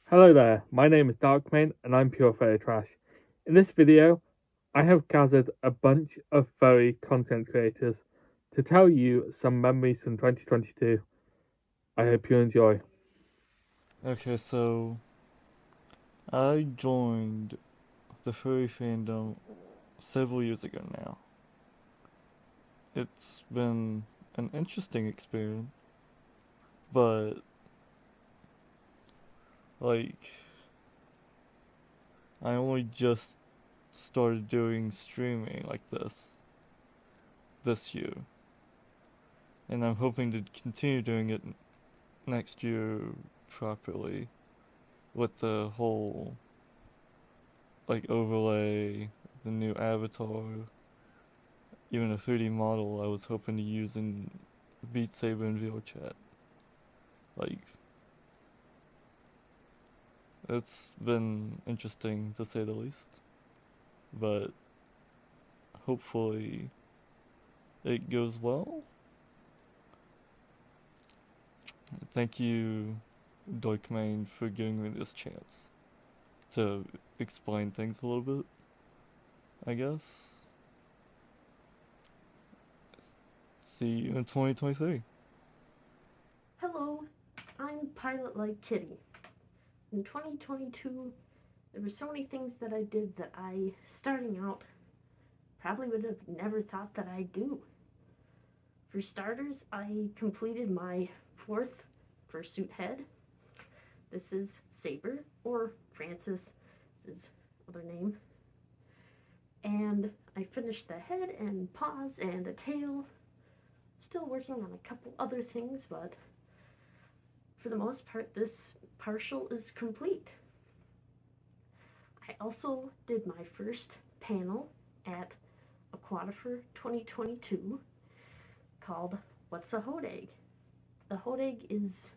Hello there, my name is Darkmane and I'm Pure Furry Trash. In this video, I have gathered a bunch of furry content creators to tell you some memories from 2022. I hope you enjoy. Okay, so I joined the furry fandom several years ago now. It's been an interesting experience, but like I only just started doing streaming like this year, and I'm hoping to continue doing it next year properly with the whole overlay, the new avatar, even a 3D model I was hoping to use in Beat Saber and VRChat. Like, it's been interesting to say the least, but hopefully it goes well. Thank you, Dorkmane, for giving me this chance to explain things a little bit, I guess. See you in 2023. Hello, I'm Pilot Like Kitty. In 2022, there were so many things that I did that I, starting out, probably would have never thought that I'd do. For starters, I completed my fourth fursuit head. This is Saber, or Francis, is his other name. And I finished the head and paws and a tail. Still working on a couple other things, but for the most part, this partial is complete. I also did my first panel at Aquatifer 2022 called What's a Hodeg? The Hodeg is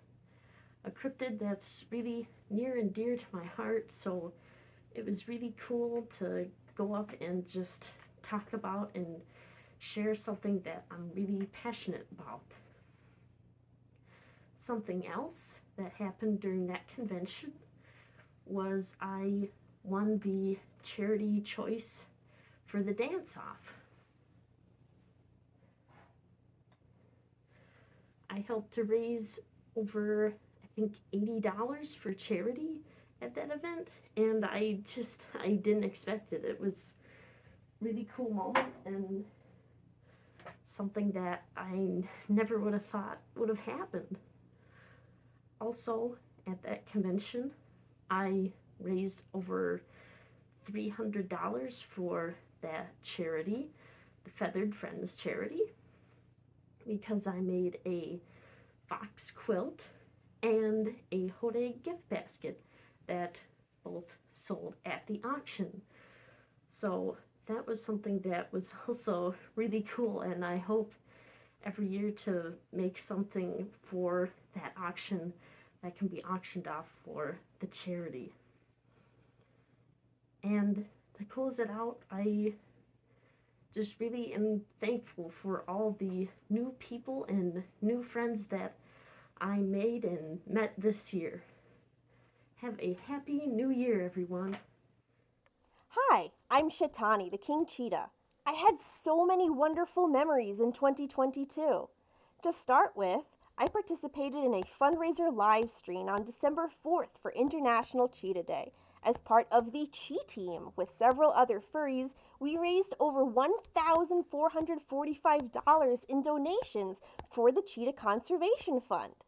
a cryptid that's really near and dear to my heart, so it was really cool to go up and just talk about and share something that I'm really passionate about. Something else that happened during that convention was I won the charity choice for the dance off. I helped to raise over, I think, $80 for charity at that event, and I didn't expect it. It was a really cool moment and something that I never would have thought would have happened. Also, at that convention, I raised over $300 for that charity, the Feathered Friends charity, because I made a fox quilt and a Hodeg gift basket that both sold at the auction. So that was something that was also really cool, and I hope every year to make something for that auction that can be auctioned off for the charity. And to close it out, I just really am thankful for all the new people and new friends that I made and met this year. Have a happy new year, everyone. Hi, I'm Shetani, the King Cheetah. I had so many wonderful memories in 2022. To start with, I participated in a fundraiser live stream on December 4th for International Cheetah Day. As part of the Cheetah Team with several other furries, we raised over $1,445 in donations for the Cheetah Conservation Fund.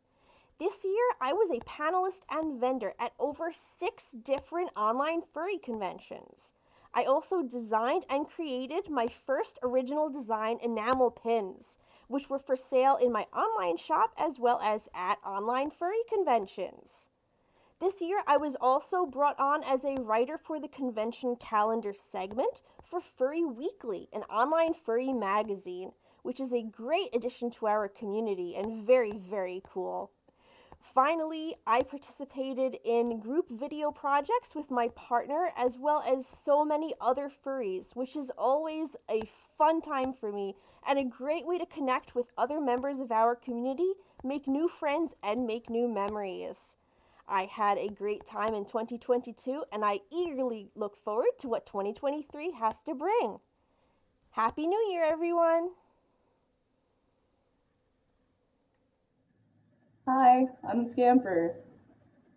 This year, I was a panelist and vendor at over 6 different online furry conventions. I also designed and created my first original design enamel pins, which were for sale in my online shop as well as at online furry conventions. This year, I was also brought on as a writer for the convention calendar segment for Furry Weekly, an online furry magazine, which is a great addition to our community and very, very cool. Finally, I participated in group video projects with my partner as well as so many other furries, which is always a fun time for me and a great way to connect with other members of our community, make new friends, and make new memories. I had a great time in 2022, and I eagerly look forward to what 2023 has to bring. Happy New Year, everyone! Hi, I'm Scamper,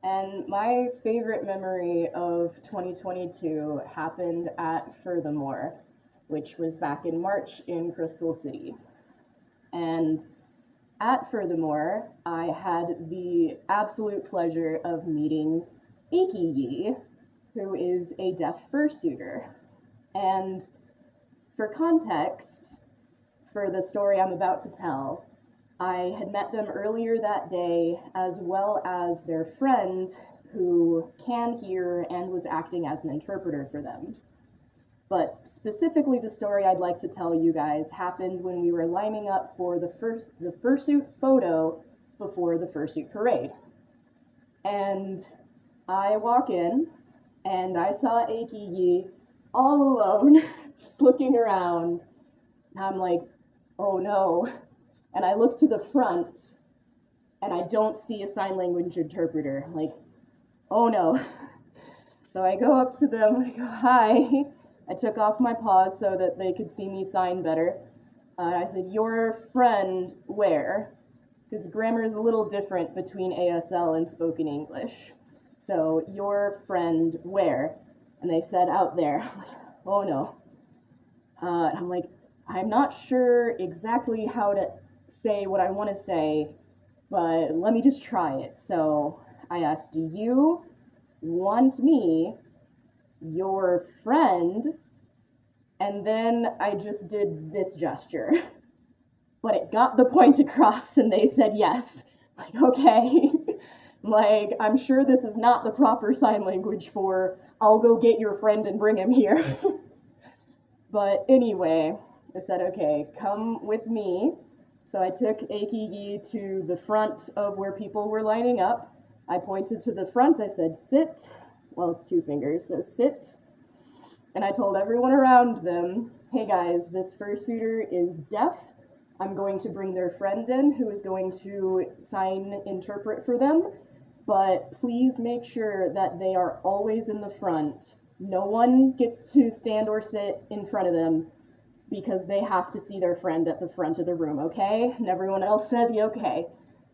and my favorite memory of 2022 happened at Furthermore, which was back in March in Crystal City. And at Furthermore, I had the absolute pleasure of meeting Yi, who is a deaf fursuiter. And for context, for the story I'm about to tell, I had met them earlier that day, as well as their friend who can hear and was acting as an interpreter for them. But specifically, the story I'd like to tell you guys happened when we were lining up for the fursuit photo before the fursuit parade. And I walk in, and I saw Yi all alone, just looking around. And I'm like, oh no. And I look to the front, and I don't see a sign language interpreter. I'm like, oh no. So I go up to them, I go, hi. I took off my paws so that they could see me sign better. I said, your friend where? Because grammar is a little different between ASL and spoken English. So, your friend where? And they said, out there. I'm like, oh no. And I'm like, I'm not sure exactly how to say what I want to say, but let me just try it. So I asked, do you want me, your friend? And then I just did this gesture, but it got the point across and they said yes. Like, okay. Like, I'm sure this is not the proper sign language for, I'll go get your friend and bring him here. But anyway, I said, okay, come with me. So I took Yi to the front of where people were lining up. I pointed to the front, I said, sit. Well, it's two fingers, so sit. And I told everyone around them, hey guys, this fursuiter is deaf. I'm going to bring their friend in who is going to interpret for them. But please make sure that they are always in the front. No one gets to stand or sit in front of them, because they have to see their friend at the front of the room, okay? And everyone else said, yeah, okay.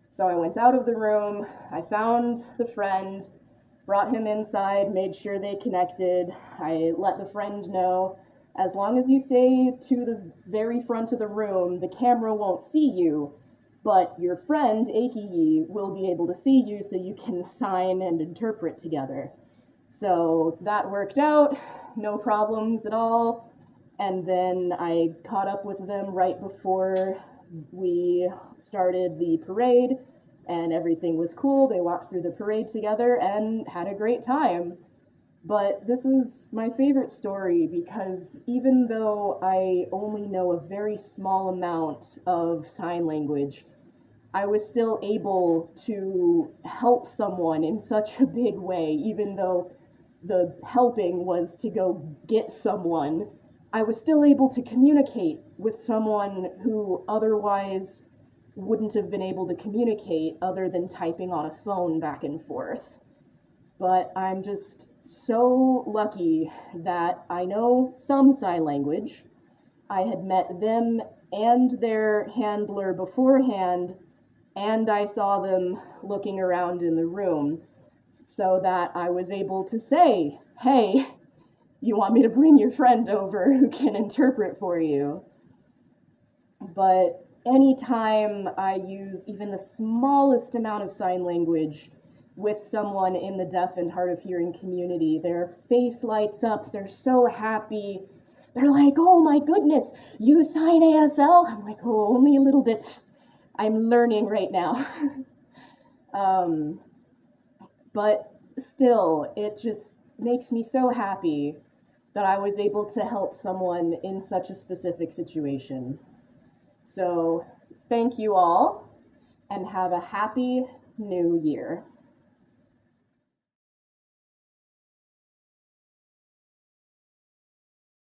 So I went out of the room, I found the friend, brought him inside, made sure they connected. I let the friend know, as long as you stay to the very front of the room, the camera won't see you, but your friend, Yi, will be able to see you so you can sign and interpret together. So that worked out, no problems at all. And then I caught up with them right before we started the parade, and everything was cool. They walked through the parade together and had a great time. But this is my favorite story because even though I only know a very small amount of sign language, I was still able to help someone in such a big way, even though the helping was to go get someone. I was still able to communicate with someone who otherwise wouldn't have been able to communicate other than typing on a phone back and forth. But I'm just so lucky that I know some sign language. I had met them and their handler beforehand, and I saw them looking around in the room, so that I was able to say, hey, you want me to bring your friend over who can interpret for you? But anytime I use even the smallest amount of sign language with someone in the deaf and hard of hearing community, their face lights up, they're so happy. They're like, oh my goodness, you sign ASL? I'm like, oh, only a little bit. I'm learning right now. But still, it just makes me so happy that I was able to help someone in such a specific situation. So thank you all, and have a happy new year.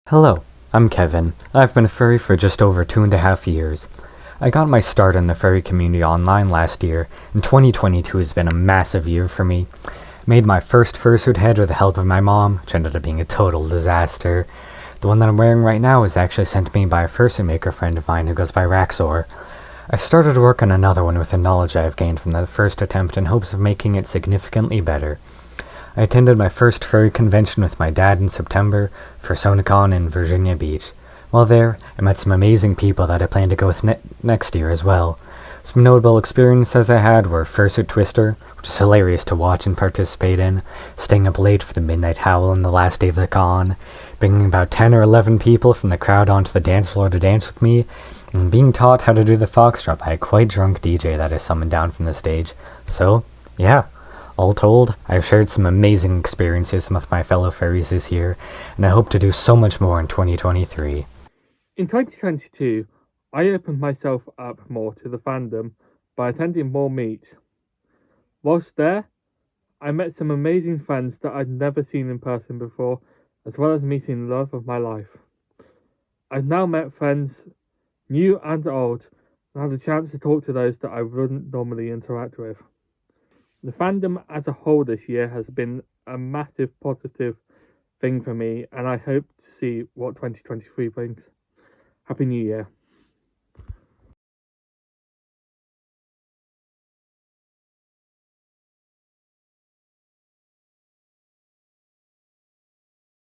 Hello, I'm Kevin. I've been a furry for just over 2.5 years. I got my start in the furry community online last year, and 2022 has been a massive year for me. I made my first fursuit head with the help of my mom, which ended up being a total disaster. The one that I'm wearing right now was actually sent to me by a fursuit maker friend of mine who goes by Raxor. I started to work on another one with the knowledge I have gained from the first attempt in hopes of making it significantly better. I attended my first furry convention with my dad in September for SonaCon in Virginia Beach. While there, I met some amazing people that I plan to go with next year as well. Some notable experiences I had were Fursuit Twister, which is hilarious to watch and participate in, staying up late for the Midnight Howl on the last day of the con, bringing about 10 or 11 people from the crowd onto the dance floor to dance with me, and being taught how to do the foxtrot by a quite drunk DJ that I summoned down from the stage. So, yeah, all told, I've shared some amazing experiences with my fellow furries this year, and I hope to do so much more in 2023. In 2022, I opened myself up more to the fandom by attending more meets. Whilst there, I met some amazing friends that I'd never seen in person before, as well as meeting the love of my life. I've now met friends, new and old, and had a chance to talk to those that I wouldn't normally interact with. The fandom as a whole this year has been a massive positive thing for me, and I hope to see what 2023 brings. Happy New Year.